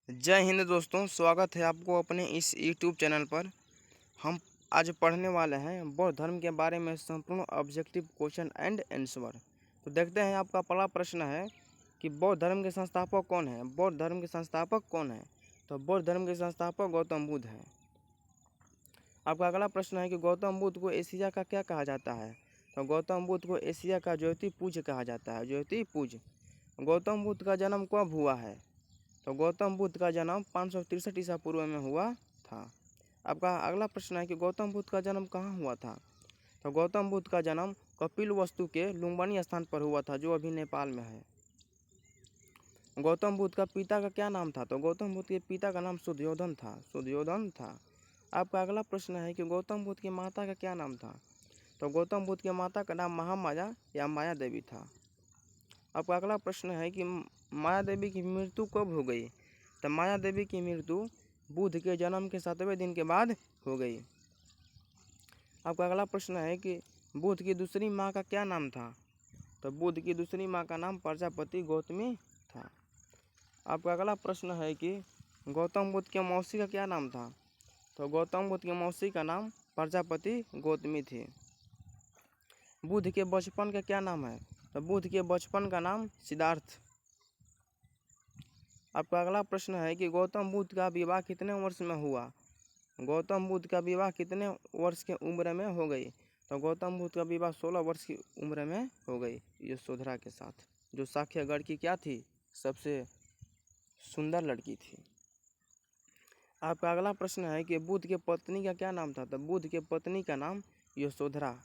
जय हिंद दोस्तों, स्वागत है आपको अपने इस YouTube चैनल पर। हम आज पढ़ने वाले हैं बौद्ध धर्म के बारे में संपूर्ण ऑब्जेक्टिव क्वेश्चन एंड आंसर। तो देखते हैं, आपका पहला प्रश्न है कि बौद्ध धर्म के संस्थापक कौन है। बौद्ध धर्म के संस्थापक कौन है? तो बौद्ध धर्म के संस्थापक गौतम बुद्ध है। आपका अगला प्रश्न है कि गौतम बुद्ध को एशिया का क्या कहा जाता है। तो गौतम बुद्ध को एशिया का ज्योतिपुंज कहा जाता है, ज्योतिपुंज। गौतम बुद्ध का जन्म कब हुआ है? तो गौतम बुद्ध का जन्म 563 ईसा पूर्व में हुआ था। आपका अगला प्रश्न है कि गौतम बुद्ध का जन्म कहाँ हुआ था। तो गौतम बुद्ध का जन्म कपिलवस्तु के लुम्बिनी स्थान पर हुआ था, जो अभी नेपाल में है। गौतम बुद्ध का पिता का क्या नाम था। तो गौतम बुद्ध के पिता का नाम सुधोधन था, सुधोधन था। आपका अगला प्रश्न है कि गौतम बुद्ध की माता का क्या नाम था। तो गौतम बुद्ध की माता का नाम महामाया या माया देवी था। आपका अगला प्रश्न है कि माया देवी की मृत्यु कब हो गई। तो माया देवी की मृत्यु बुद्ध के जन्म के 7वें दिन के बाद हो गई। आपका अगला प्रश्न है कि बुद्ध की दूसरी माँ का क्या नाम था। तो बुद्ध की दूसरी माँ का नाम प्रजापति गौतमी था। आपका अगला प्रश्न है कि गौतम बुद्ध के मौसी का क्या नाम था। तो गौतम बुद्ध के मौसी का नाम प्रजापति गौतमी थी। बुद्ध के बचपन का क्या नाम है। तो बुद्ध के बचपन का नाम सिद्धार्थ। आपका अगला प्रश्न है कि गौतम बुद्ध का विवाह कितने वर्ष में हुआ। गौतम बुद्ध का विवाह कितने वर्ष के उम्र में हो गई। तो गौतम बुद्ध का विवाह 16 वर्ष की उम्र में हो गई, यशोधरा के साथ, जो साक्यगढ़ की क्या थी, सबसे सुंदर लड़की थी। आपका अगला प्रश्न है कि बुद्ध के पत्नी का क्या नाम था। तो बुद्ध के पत्नी का नाम यशोधरा।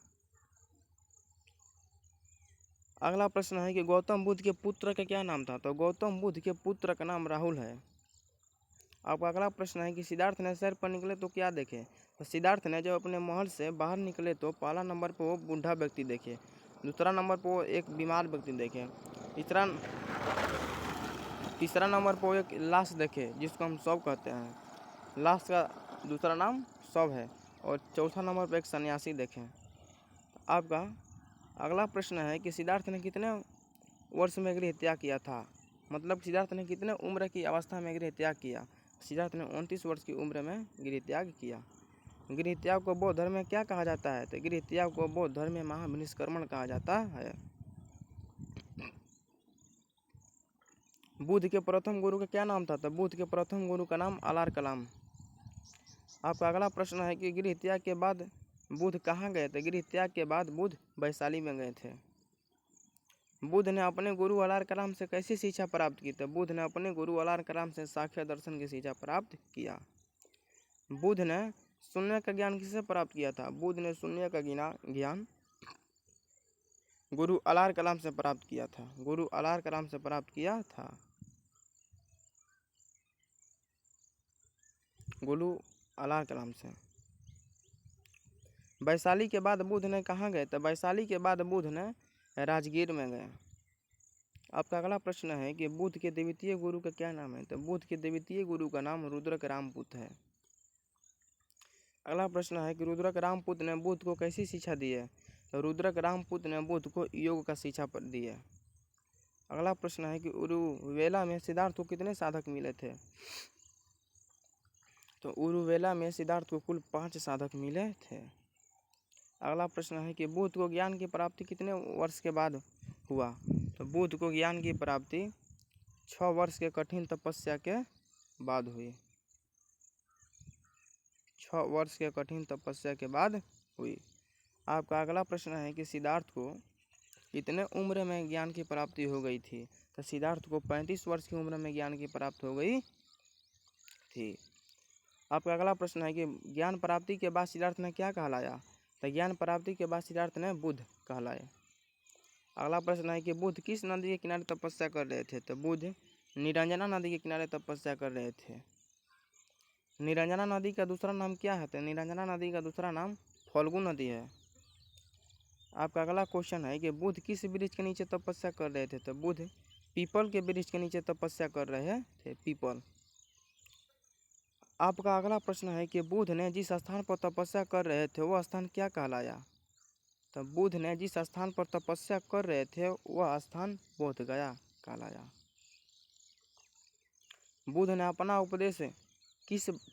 अगला प्रश्न है कि गौतम बुद्ध के पुत्र का क्या नाम था। तो गौतम बुद्ध के पुत्र का नाम राहुल है। आपका अगला प्रश्न है कि सिद्धार्थ ने सैर पर निकले तो क्या देखे। तो सिद्धार्थ ने जब अपने महल से बाहर निकले तो पहला नंबर पर वो बूढ़ा व्यक्ति देखे, दूसरा नंबर पर वो एक बीमार व्यक्ति देखे, तीसरा नंबर पर वो एक लाश देखे, जिसको हम शव कहते हैं। लाश का दूसरा नाम शव है। और चौथा नंबर पर एक सन्यासी देखे। आपका अगला प्रश्न है कि सिद्धार्थ ने कितने वर्ष में गृह त्याग किया था। मतलब सिद्धार्थ ने कितने उम्र की अवस्था में गृह त्याग किया। सिद्धार्थ ने 29 वर्ष की उम्र में गृह त्याग किया। गृह त्याग को बौद्ध धर्म में क्या कहा जाता है। तो गृह त्याग को बौद्ध धर्म में महाविनिष्क्रमण कहा जाता है। बुद्ध के प्रथम गुरु का क्या नाम था। तो बुद्ध के प्रथम गुरु का नाम अलार कलाम। आपका अगला प्रश्न है कि गृह त्याग के बाद बुद्ध कहाँ गए थे। गृह त्याग के बाद बुद्ध वैशाली में गए थे। बुद्ध ने अपने गुरु अलार कलाम से कैसी शिक्षा प्राप्त की। तो बुद्ध ने अपने गुरु अलार कलाम से सांख्य दर्शन की शिक्षा प्राप्त किया। बुद्ध ने शून्य का ज्ञान किससे प्राप्त किया था। बुद्ध ने शून्य का ज्ञान गुरु अलार कलाम से प्राप्त किया था, गुरु अलार कलाम से प्राप्त किया था। गुरु अलार कलाम से। वैशाली के बाद बुद्ध ने कहाँ गए। तो वैशाली के बाद बुद्ध ने राजगीर में गए। आपका अगला प्रश्न है कि बुद्ध के द्वितीय गुरु का क्या नाम है। तो बुद्ध के द्वितीय गुरु का नाम रुद्रक रामपुत है। अगला प्रश्न है कि रुद्रक रामपुत ने बुद्ध को कैसी शिक्षा दी है। तो रुद्रक रामपुत ने बुद्ध को योग का शिक्षा दी है। अगला प्रश्न है कि उरुवेला में सिद्धार्थ को कितने साधक मिले थे। तो उरुवेला में सिद्धार्थ को कुल 5 साधक मिले थे। अगला प्रश्न है कि बुद्ध को ज्ञान की प्राप्ति कितने वर्ष के बाद हुआ। तो बुद्ध को ज्ञान की प्राप्ति 6 वर्ष के कठिन तपस्या के बाद हुई। 6 वर्ष के कठिन तपस्या के बाद हुई। आपका अगला प्रश्न है कि सिद्धार्थ को कितने उम्र में ज्ञान की प्राप्ति हो गई थी। तो सिद्धार्थ को 35 वर्ष की उम्र में ज्ञान की प्राप्ति हो गई थी। आपका अगला प्रश्न है कि ज्ञान प्राप्ति के बाद सिद्धार्थ ने क्या कहलाया। तो ज्ञान प्राप्ति के बाद सिद्धार्थ ने बुद्ध कहलाए। अगला प्रश्न है कि बुद्ध किस नदी के किनारे तपस्या कर रहे थे। तो बुद्ध निरंजना नदी के किनारे तपस्या कर रहे थे। निरंजना नदी का दूसरा नाम क्या है। तो निरंजना नदी का दूसरा नाम फल्गु नदी है। आपका अगला क्वेश्चन है कि बुद्ध किस वृक्ष के नीचे तपस्या कर रहे थे। तो बुद्ध पीपल के वृक्ष के नीचे तपस्या कर रहे थे, पीपल। आपका अगला प्रश्न है कि बुद्ध ने जिस स्थान पर तपस्या कर रहे थे वह स्थान क्या कहलाया। तो बुद्ध ने जिस स्थान पर तपस्या कर रहे थे वह स्थान बोधगया कहलाया। बुद्ध ने अपना उपदेश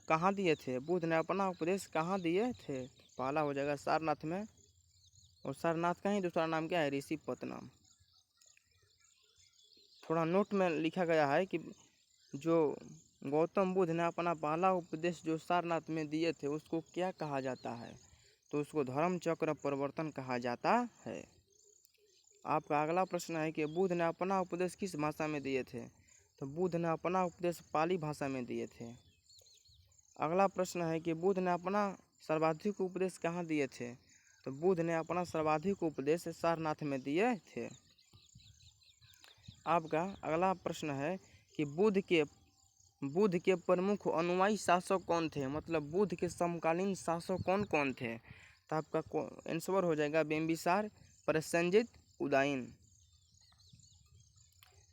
कहाँ दिए थे? बुद्ध ने अपना उपदेश कहाँ दिए थे? पहला हो जाएगा सारनाथ में, और सारनाथ का ही दूसरा नाम क्या है? ऋषिपतनम। थोड़ा नोट में लिखा गया है कि जो गौतम बुद्ध ने अपना पहला उपदेश जो सारनाथ में दिए थे उसको क्या कहा जाता है? तो उसको धर्म चक्र प्रवर्तन कहा जाता है। आपका अगला प्रश्न है कि बुद्ध ने अपना उपदेश किस भाषा में दिए थे? तो बुद्ध ने अपना उपदेश पाली भाषा में दिए थे। अगला प्रश्न है कि बुद्ध ने अपना सर्वाधिक उपदेश कहाँ दिए थे? तो बुद्ध ने अपना सर्वाधिक उपदेश सारनाथ में दिए थे। आपका अगला प्रश्न है कि बुद्ध के प्रमुख अनुयायी शासक कौन थे? मतलब बुद्ध के समकालीन शासक कौन कौन थे? तो आपका आंसर हो जाएगा बिंबिसार, प्रसेनजित, उदयन।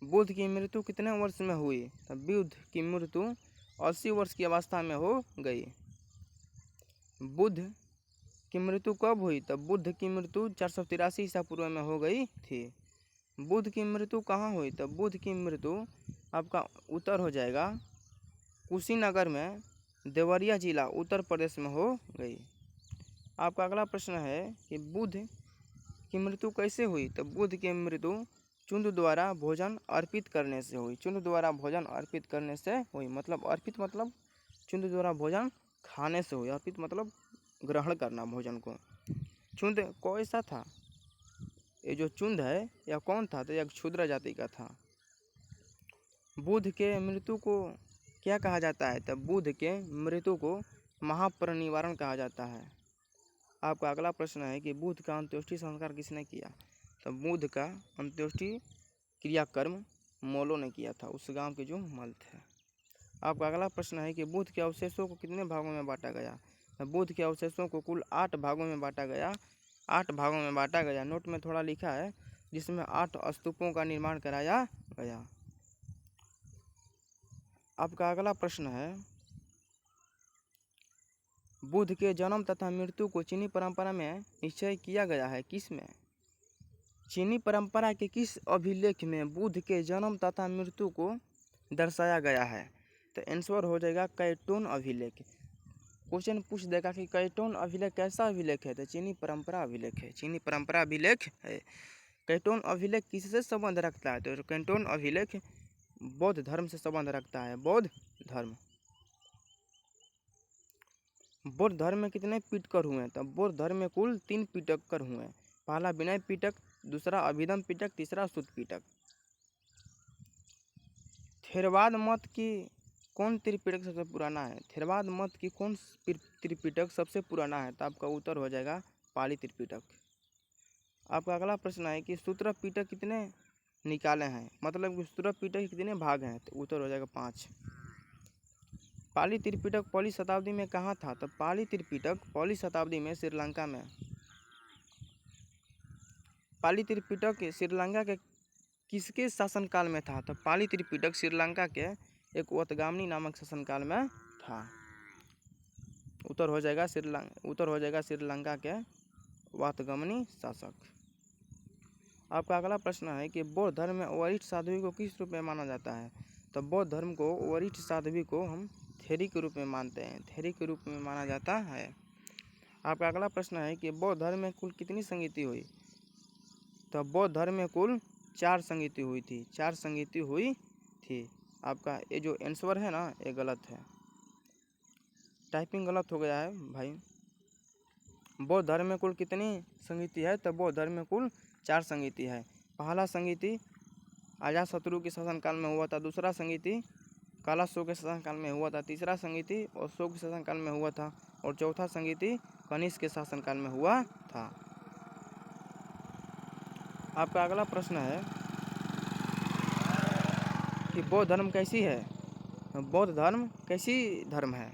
बुद्ध की मृत्यु कितने वर्ष में हुई? तो बुद्ध की मृत्यु 80 वर्ष की अवस्था में हो गई। बुद्ध की मृत्यु कब हुई? तो बुद्ध की मृत्यु 483 ईसा पूर्व में हो गई थी। बुद्ध की मृत्यु कहाँ हुई? तो बुद्ध की मृत्यु आपका उत्तर हो जाएगा कुशीनगर में, देवरिया जिला उत्तर प्रदेश में हो गई। आपका अगला प्रश्न है कि बुद्ध की मृत्यु कैसे हुई? तो बुद्ध की मृत्यु चुंद द्वारा भोजन अर्पित करने से हुई। चुंद द्वारा भोजन अर्पित करने से हुई। मतलब अर्पित मतलब चुंद द्वारा भोजन खाने से हुई। अर्पित मतलब ग्रहण करना भोजन को। चुंद कैसा था? ये जो चुंद है यह कौन था? तो यह क्षुद्र जाति का था। बुद्ध के मृत्यु को क्या कहा जाता है? तब बुद्ध के मृत्यु को महापरिनिर्वाण कहा जाता है। आपका अगला प्रश्न है कि बुद्ध का अंत्येष्टि संस्कार किसने किया? तो बुद्ध का अंत्येष्टि क्रियाकर्म मौलों ने किया था, उस गांव के जो मल थे। आपका अगला प्रश्न है कि बुद्ध के अवशेषों को कितने भागों में बांटा गया? तो बुद्ध के अवशेषों को कुल 8 भागों में बांटा गया। 8 भागों में बांटा गया। नोट में थोड़ा लिखा है जिसमें 8 स्तूपों का निर्माण कराया गया। आपका अगला प्रश्न है बुद्ध के जन्म तथा मृत्यु को चीनी परंपरा में निश्चय किया गया है। किस में? चीनी परंपरा के किस अभिलेख में बुद्ध के जन्म तथा मृत्यु को दर्शाया गया है? तो आंसर हो जाएगा कैटोन अभिलेख। क्वेश्चन पूछ देगा कि कैटोन अभिलेख कैसा अभिलेख है? तो चीनी परंपरा अभिलेख है। चीनी परंपरा अभिलेख है। कैटोन अभिलेख किससे संबंध रखता है? तो कैटोन अभिलेख बौद्ध धर्म से संबंध रखता है। बौद्ध धर्म। बौद्ध धर्म में कितने पीटकर हुए? तो बौद्ध धर्म में कुल 3 पीटकर हुए। पहला विनय पीटक, दूसरा अभिधम पीटक, तीसरा सुत पीटक। थेरवाद मत की कौन त्रिपिटक सबसे पुराना है? थेरवाद मत की कौन त्रिपिटक सबसे पुराना है? तो आपका उत्तर हो जाएगा पाली त्रिपिटक। आपका अगला प्रश्न है कि सूत्र पीटक कितने निकाले हैं? मतलब कि सूत्र पीटक कितने भाग हैं? तो उत्तर हो जाएगा 5। पाली त्रिपिटक पहली शताब्दी में कहाँ था? तो पाली त्रिपिटक पहली शताब्दी में श्रीलंका में। पाली त्रिपिटक श्रीलंका के किसके शासनकाल में था? तो पाली त्रिपिटक श्रीलंका के एक वतगामनी नामक शासनकाल में था। उत्तर हो जाएगा श्रीलंका के वातगमनी शासक। आपका अगला प्रश्न है कि बौद्ध धर्म में वरिष्ठ साध्वी को किस रूप में माना जाता है? तो बौद्ध धर्म को वरिष्ठ साध्वी को हम थेरी के रूप में मानते हैं। थेरी के रूप में माना जाता है। आपका अगला प्रश्न है कि बौद्ध धर्म में कुल कितनी संगीति हुई? तो बौद्ध धर्म में कुल 4 संगीति हुई थी। 4 संगीति हुई थी। आपका ये जो आंसर है ना ये गलत है। टाइपिंग गलत हो गया है भाई। बौद्ध धर्म में कुल कितनी संगीति है? तो बौद्ध धर्म में कुल 4 संगीति है। पहला संगीति अजातशत्रु के शासनकाल में हुआ था। दूसरा संगीति कालाशोक के शासनकाल में हुआ था। तीसरा संगीति अशोक के शासनकाल में हुआ था। और चौथा संगीति कनिष्क के शासनकाल में हुआ था। आपका अगला प्रश्न है कि बौद्ध धर्म कैसी है? बौद्ध धर्म कैसी धर्म है?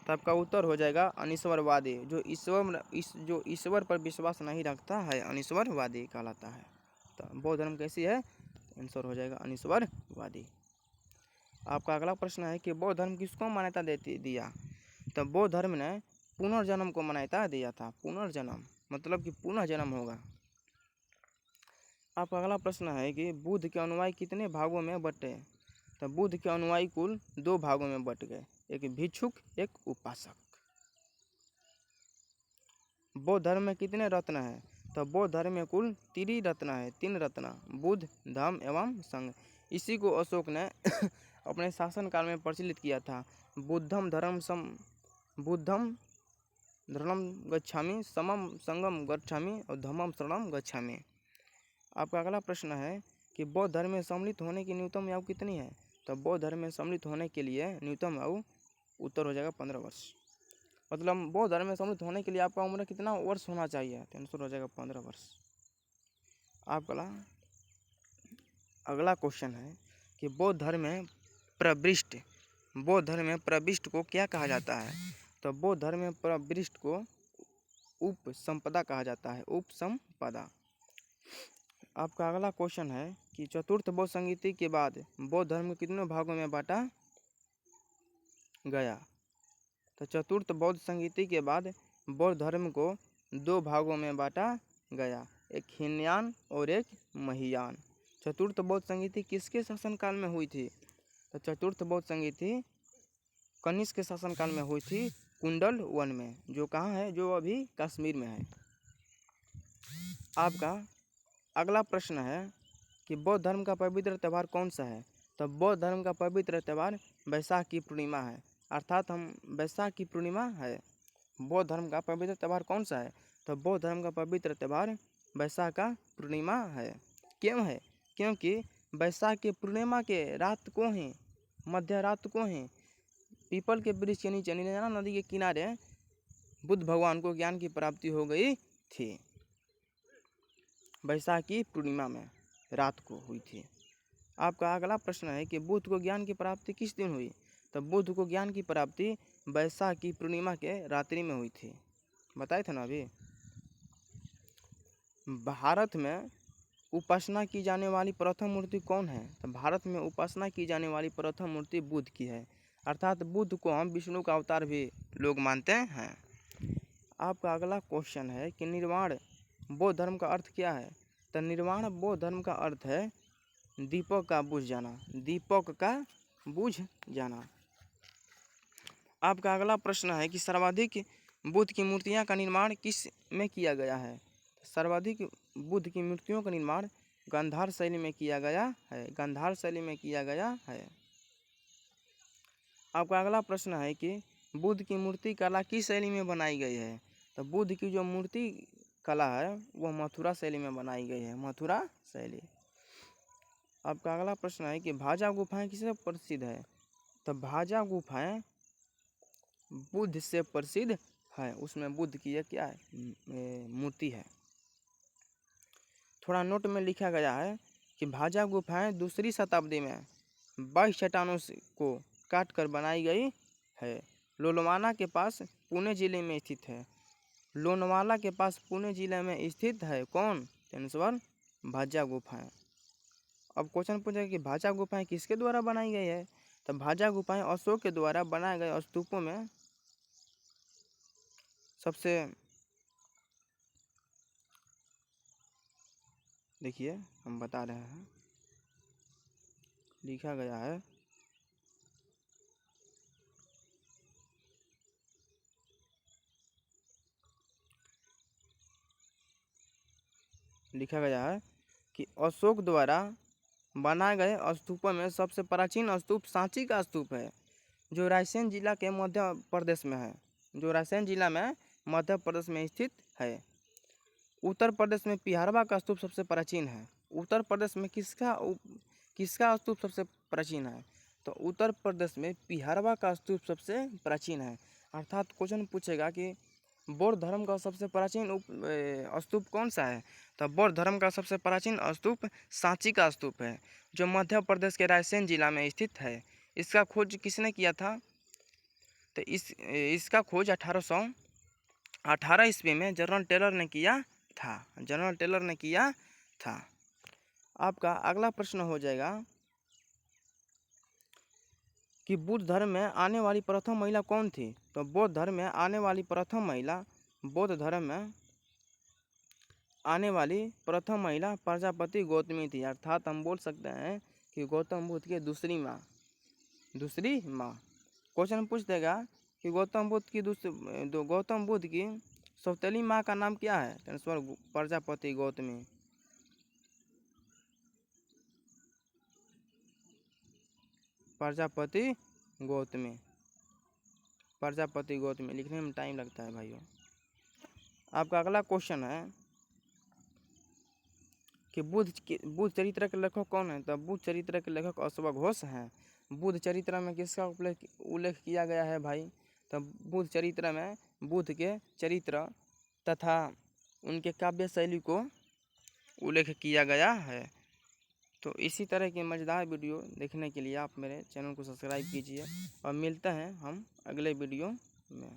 तो आपका उत्तर हो जाएगा अनिश्वरवादी। जो ईश्वर पर विश्वास नहीं रखता है अनिश्वरवादी कहलाता है। तो बौद्ध धर्म कैसी है? आंसर हो जाएगा अनिश्वरवादी। आपका अगला प्रश्न है कि बौद्ध धर्म किसको मान्यता दिया? तो बौद्ध धर्म ने पुनर्जन्म को मान्यता दिया था। पुनर्जन्म मतलब कि पुनः जन्म होगा। आपका अगला प्रश्न है कि बुद्ध के अनुयायी कितने भागों में बटे? तो बुद्ध के अनुयायी कुल दो भागों में बट गए, एक भिक्षुक एक उपासक। बौद्ध धर्म में कितने रत्न हैं? तो बौद्ध धर्म में कुल 3 रत्न है, 3 रत्न, बुद्ध, धम्म एवं संघ। इसी को अशोक ने अपने शासनकाल में प्रचलित किया था। बुद्धम धर्म गच्छामि, समम संगम गच्छामि और धम्मम शरणम गच्छामि। आपका अगला प्रश्न है कि बौद्ध धर्म में सम्मिलित होने की न्यूनतम आयु कितनी है? तो बौद्ध धर्म में सम्मिलित होने के लिए न्यूनतम आयु उत्तर हो जाएगा 15 वर्ष। मतलब बौद्ध धर्म में सम्मिलित होने के लिए आपका उम्र कितना वर्ष होना चाहिए? तो आंसर हो जाएगा 15 वर्ष। आपका अगला क्वेश्चन है कि बौद्ध धर्म में प्रविष्ट को क्या कहा जाता है? तो बौद्ध धर्म में प्रविष्ट को उपसंपदा कहा जाता है, उपसंपदा। आपका अगला क्वेश्चन है कि चतुर्थ बौद्ध संगीति के बाद बौद्ध धर्म को कितने भागों में बांटा गया? तो चतुर्थ बौद्ध संगीति के बाद बौद्ध धर्म को 2 भागों में बांटा गया, एक हीनयान और एक महायान। चतुर्थ बौद्ध संगीति किसके शासनकाल में हुई थी? तो चतुर्थ बौद्ध संगीति कनिष्क के शासनकाल में हुई थी, कुंडल वन में, जो कहाँ है? जो अभी कश्मीर में है। आपका अगला प्रश्न है कि बौद्ध धर्म का पवित्र त्यौहार कौन सा है? तो बौद्ध धर्म का पवित्र त्यौहार वैशाख की पूर्णिमा है, अर्थात हम वैशाख की पूर्णिमा है। बौद्ध धर्म का पवित्र त्यौहार कौन सा है? तो बौद्ध धर्म का पवित्र त्यौहार वैशाख का पूर्णिमा है। क्यों है? क्योंकि वैशाख की पूर्णिमा के रात को ही, मध्य रात को ही पीपल के वृक्ष के नीचे नीलजना नदी के किनारे बुद्ध भगवान को ज्ञान की प्राप्ति हो गई थी। वैशाख की पूर्णिमा में रात को हुई थी। आपका अगला प्रश्न है कि बुद्ध को ज्ञान की प्राप्ति किस दिन हुई? तो बुद्ध को ज्ञान की प्राप्ति वैशाख की पूर्णिमा के रात्रि में हुई थी, बताए थे ना अभी। भारत में उपासना की जाने वाली प्रथम मूर्ति कौन है? तो भारत में उपासना की जाने वाली प्रथम मूर्ति बुद्ध की है, अर्थात बुद्ध को हम विष्णु का अवतार भी लोग मानते हैं। आपका अगला क्वेश्चन है कि निर्वाण बौद्ध धर्म का अर्थ क्या है? तो निर्वाण बौद्ध धर्म का अर्थ है दीपक का बुझ जाना, दीपक का बुझ जाना। आपका अगला प्रश्न है कि सर्वाधिक बुद्ध की मूर्तियां का निर्माण किस में किया गया है? सर्वाधिक बुद्ध की मूर्तियों का निर्माण गांधार शैली में किया गया है, गांधार शैली में किया गया है। आपका अगला प्रश्न है कि बुद्ध की मूर्ति कला किस शैली में बनाई गई है? तो बुद्ध की जो मूर्ति कला है वह मथुरा शैली में बनाई गई है, मथुरा शैली। आपका अगला प्रश्न है कि भाजा गुफाएं किससे प्रसिद्ध है? तो भाजा गुफाएं बुद्ध से प्रसिद्ध है, उसमें बुद्ध की एक क्या है? मूर्ति है। थोड़ा नोट में लिखा गया है कि भाजा गुफाएं 2री शताब्दी में 22 चट्टानों को काट कर बनाई गई है। लोनावाला के पास पुणे जिले में स्थित है। लोनावाला के पास पुणे जिले में स्थित है कौन? आंसर भाजा गुफाएं। अब क्वेश्चन पूछा कि भाजा गुफाएं किसके द्वारा बनाई गई है? तो भाजा गुफाएं अशोक के द्वारा बनाए गए स्तूपों में सबसे, देखिए हम बता रहे हैं, लिखा गया है कि अशोक द्वारा बनाए गए स्तूपों में सबसे प्राचीन स्तूप सांची का स्तूप है, जो रायसेन जिला के मध्य प्रदेश में है, जो रायसेन जिला में मध्य प्रदेश में स्थित है। उत्तर प्रदेश में पिहारवा का स्तूप सबसे प्राचीन है। उत्तर प्रदेश में किसका स्तूप सबसे प्राचीन है? तो उत्तर प्रदेश में पिहारवा का स्तूप सबसे प्राचीन है। अर्थात क्वेश्चन पूछेगा कि बौद्ध धर्म का सबसे प्राचीन स्तूप कौन सा है? तो बौद्ध धर्म का सबसे प्राचीन स्तूप सांची का स्तूप है, जो मध्य प्रदेश के रायसेन जिला में स्थित है। इसका खोज किसने किया था? तो इसका खोज 1818 ईस्वी में जनरल टेलर ने किया था। आपका अगला प्रश्न हो जाएगा कि बुद्ध धर्म में आने वाली प्रथम महिला कौन थी? तो बौद्ध धर्म में आने वाली प्रथम महिला प्रजापति गौतमी थी, अर्थात हम बोल सकते हैं कि गौतम बुद्ध की दूसरी माँ दूसरी माँ। क्वेश्चन पूछ देगा कि गौतम बुद्ध की सौतेली माँ का नाम क्या है? आंसर प्रजापति गौतमी। प्रजापति गौतमी। प्रजापति गौतमी लिखने में टाइम लगता है भाइयों। आपका अगला क्वेश्चन है कि बुद्ध चरित्र के लेखक कौन है? तो बुद्ध चरित्र के लेखक अश्वघोष हैं। बुद्ध चरित्र में किसका उल्लेख किया गया है भाई? तो बुद्ध चरित्र में बुद्ध के चरित्र तथा उनके काव्य शैली को उल्लेख किया गया है। तो इसी तरह की मज़ेदार वीडियो देखने के लिए आप मेरे चैनल को सब्सक्राइब कीजिए और मिलते हैं हम अगले वीडियो में।